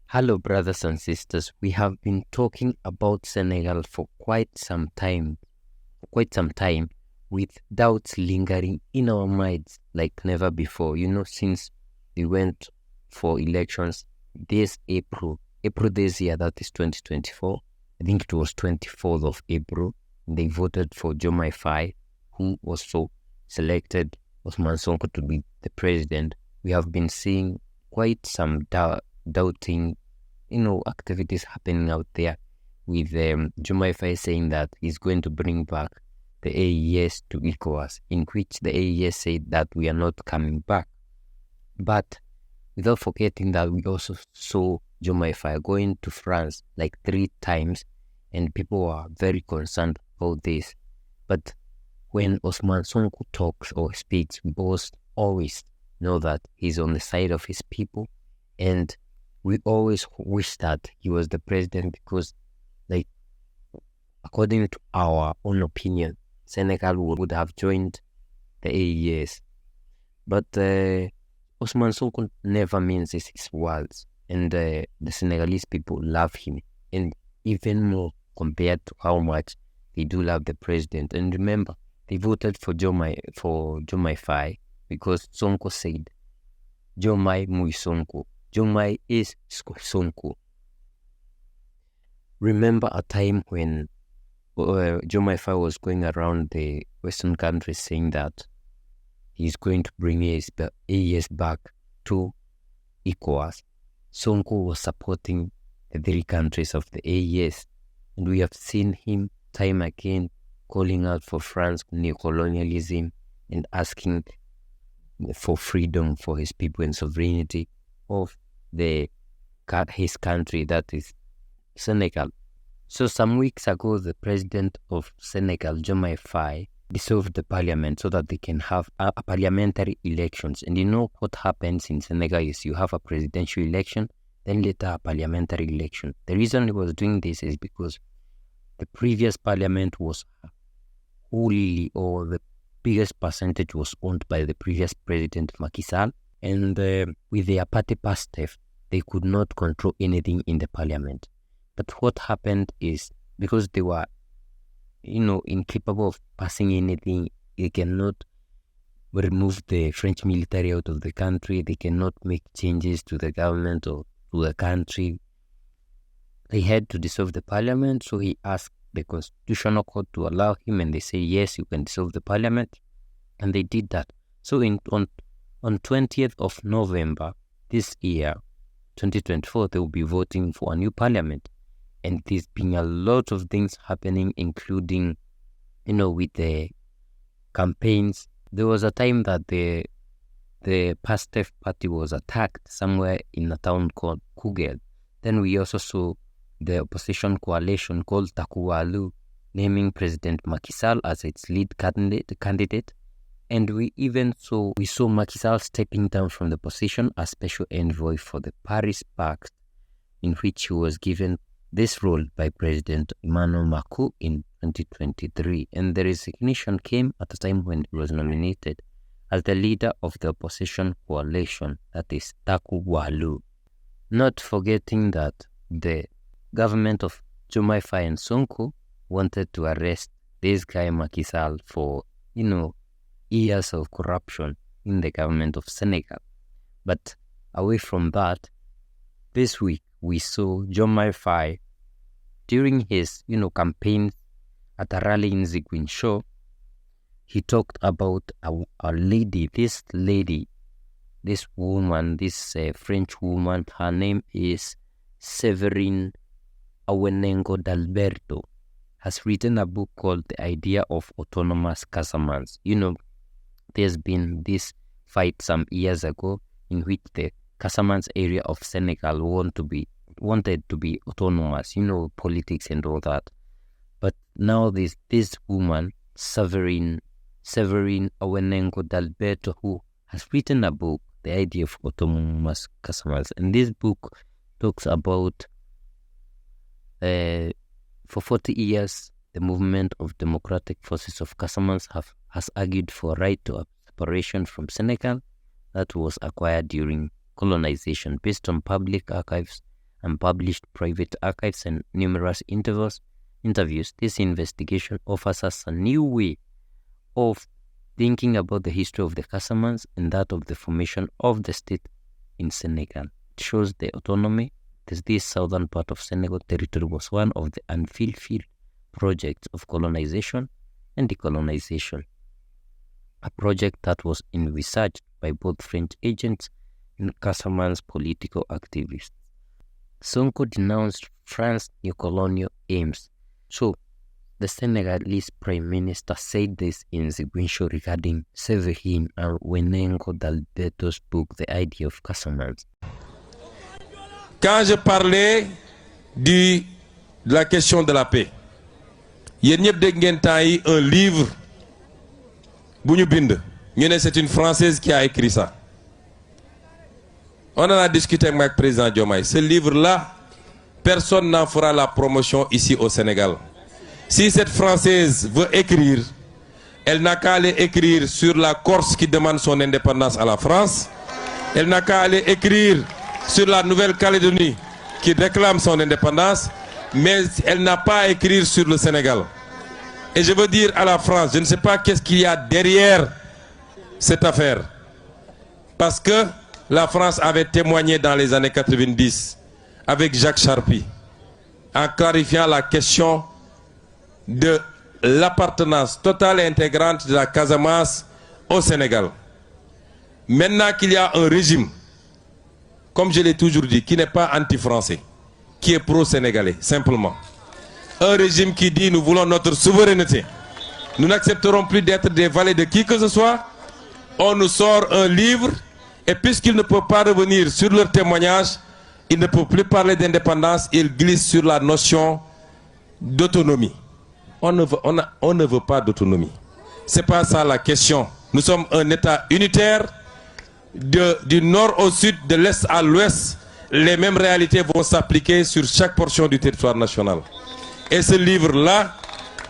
Hello, brothers and sisters. We have been talking about Senegal for quite some time, with doubts lingering in our minds like never before. Since we went for elections this April this year, that is 2024. I think it was 24th of April. They voted for Diomaye Faye, who also selected Ousmane Sonko to be the president. We have been seeing quite some doubting, activities happening out there, with Diomaye Faye saying that he's going to bring back the AES to ECOWAS, in which the AES said that we are not coming back. But without forgetting that we also saw Diomaye Faye going to France like 3 times, and people are very concerned about this. But when Ousmane Sonko talks or speaks, we always know that he's on the side of his people, and we always wish that he was the president because, according to our own opinion, Senegal would have joined the AES. But Ousmane Sonko never minces his words, and the Senegalese people love him, and even more compared to how much they do love the president. And remember, they voted for Diomaye Faye because Sonko said, Diomaye muy Sonko. Diomaye is Sonko. Remember a time when Diomaye Faye was going around the Western countries saying that he's going to bring AES back to ECOWAS. Sonko was supporting the 3 countries of the AES, and we have seen him time again calling out for France neocolonialism and asking for freedom for his people and sovereignty of his country, that is Senegal. So some weeks ago, the president of Senegal, Diomaye Faye, dissolved the parliament so that they can have a parliamentary elections. And you know what happens in Senegal is you have a presidential election, then later a parliamentary election. The reason he was doing this is because the previous parliament was wholly, or the biggest percentage was owned by the previous president, Macky Sall. And with their party pastef, they could not control anything in the parliament. But what happened is, because they were, incapable of passing anything, they cannot remove the French military out of the country, they cannot make changes to the government or to the country. They had to dissolve the parliament, so he asked the Constitutional Court to allow him, and they say, yes, you can dissolve the parliament. And they did that. So on 20th of November this year, 2024, they will be voting for a new parliament. And there's been a lot of things happening, including, with the campaigns. There was a time that the Pastef party was attacked somewhere in a town called Kugel. Then we also saw the opposition coalition called Takuwalu naming President Macky Sall as its lead candidate. And we saw Macky Sall stepping down from the position as special envoy for the Paris Pact, in which he was given this role by President Emmanuel Macron in 2023. And the resignation came at a time when he was nominated as the leader of the opposition coalition, that is Takuwalu. Not forgetting that the government of Diomaye Faye and Sonko wanted to arrest this guy Macky Sall for, years of corruption in the government of Senegal. But away from that, this week we saw Diomaye Faye during his, campaign at a rally in Ziguinchor. He talked about a lady, this woman, this French woman. Her name is Séverine Awenengo Dalberto. Has written a book called The Idea of Autonomous Casamance. There's been this fight some years ago in which the Casamance area of Senegal wanted to be autonomous, politics and all that. But now this woman, Severine Awenengo Dalberto, who has written a book, The Idea of Autonomous Casamance. And this book talks about, for 40 years, the movement of democratic forces of Casamance has argued for right to separation from Senegal that was acquired during colonization based on public archives unpublished private archives, and numerous interviews, this investigation offers us a new way of thinking about the history of the Casamance and that of the formation of the state in Senegal. It shows the autonomy. This southern part of Senegal territory was one of the unfulfilled projects of colonization and decolonization, a project that was envisaged by both French agents and Casamance political activists. Sonko denounced France's neocolonial aims. So, the Senegalese Prime Minister said this in Ziguinchor regarding Séverine Awenengo Dalberto's book, The Idea of Casamance. Quand je parlais de la question de la paix, yéen ñëpp dégg ngeen temps yi un livre bu ñu bind ñu ne c'est une Française qui a écrit ça. On en a discuté avec le président Diomaye. Ce livre-là, personne n'en fera la promotion ici au Sénégal. Si cette Française veut écrire, elle n'a qu'à aller écrire sur la Corse qui demande son indépendance à la France. Elle n'a qu'à aller écrire sur la Nouvelle-Calédonie qui réclame son indépendance. Mais elle n'a pas à écrire sur le Sénégal. Et je veux dire à la France, je ne sais pas qu'est-ce qu'il y a derrière cette affaire. Parce que la France avait témoigné dans les années 90 avec Jacques Charpy en clarifiant la question de l'appartenance totale et intégrante de la Casamance au Sénégal. Maintenant qu'il y a un régime, comme je l'ai toujours dit, qui n'est pas anti-français, qui est pro-sénégalais, simplement. Un régime qui dit nous voulons notre souveraineté. Nous n'accepterons plus d'être des valets de qui que ce soit. On nous sort un livre et puisqu'ils ne peuvent pas revenir sur leur témoignage, ils ne peuvent plus parler d'indépendance, ils glissent sur la notion d'autonomie. On ne veut pas d'autonomie. Ce n'est pas ça la question. Nous sommes un État unitaire, du nord au sud, de l'est à l'ouest. Les mêmes réalités vont s'appliquer sur chaque portion du territoire national. Et ce livre-là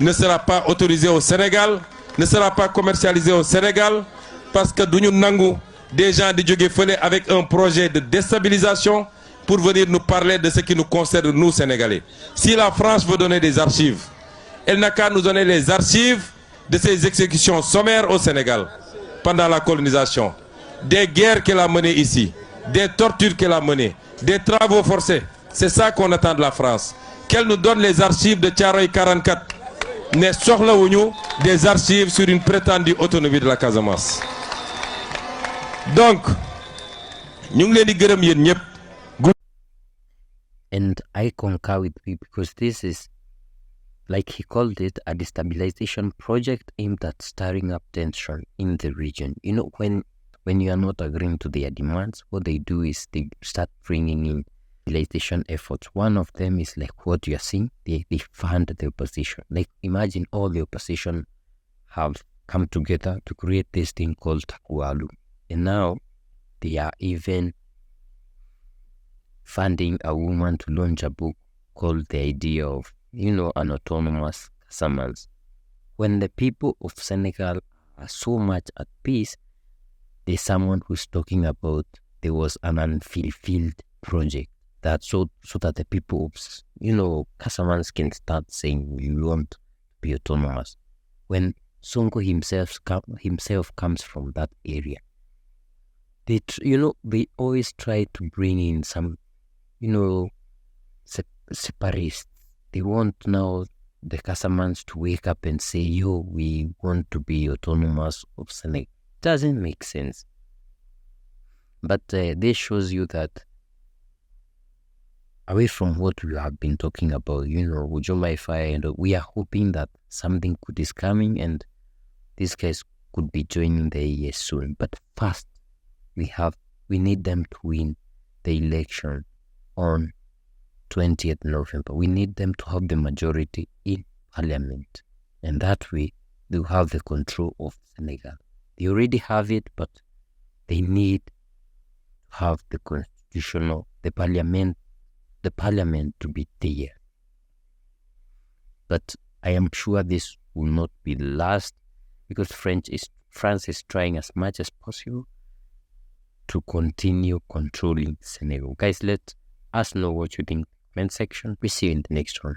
ne sera pas autorisé au Sénégal, ne sera pas commercialisé au Sénégal, parce que nous n'avons des gens de Djogé avec un projet de déstabilisation pour venir nous parler de ce qui nous concerne, nous, Sénégalais. Si la France veut donner des archives, elle n'a qu'à nous donner les archives de ces exécutions sommaires au Sénégal pendant la colonisation, des guerres qu'elle a menées ici, des tortures qu'elle a menées, des travaux forcés. C'est ça qu'on attend de la France. Qu'elle nous donne les archives de Thiaroye 44. Mais soxlawuñu des archives sur une prétendue autonomie de la Casamance. Donc, ñu ngi leen di gërëm yéen ñëpp. And I concur with you because this is, like he called it, a destabilization project aimed at stirring up tension in the region. You know, when you are not agreeing to their demands, what they do is they start bringing in stabilization efforts. One of them is like what you are seeing, they fund the opposition. Like imagine all the opposition have come together to create this thing called Takualu. And now they are even funding a woman to launch a book called The Idea of, an Autonomous Casamance. When the people of Senegal are so much at peace, there's someone who's talking about there was an unfulfilled project that so that the people of, Casamance can start saying we want to be autonomous. When Sonko himself comes from that area, they always try to bring in some, separatists. They want now the Casamance to wake up and say, we want to be autonomous of Senegal. Doesn't make sense. But this shows you that away from what we have been talking about, Ujoma and we are hoping that something good is coming and these guys could be joining the AES soon. But first, we need them to win the election on 20th November. We need them to have the majority in Parliament. And that way, they'll have the control of Senegal. They already have it, but they need to have the parliament to be there. But I am sure this will not be the last because France is trying as much as possible to continue controlling Senegal. Guys, let's us know what you think in the comment section. We see you in the next one.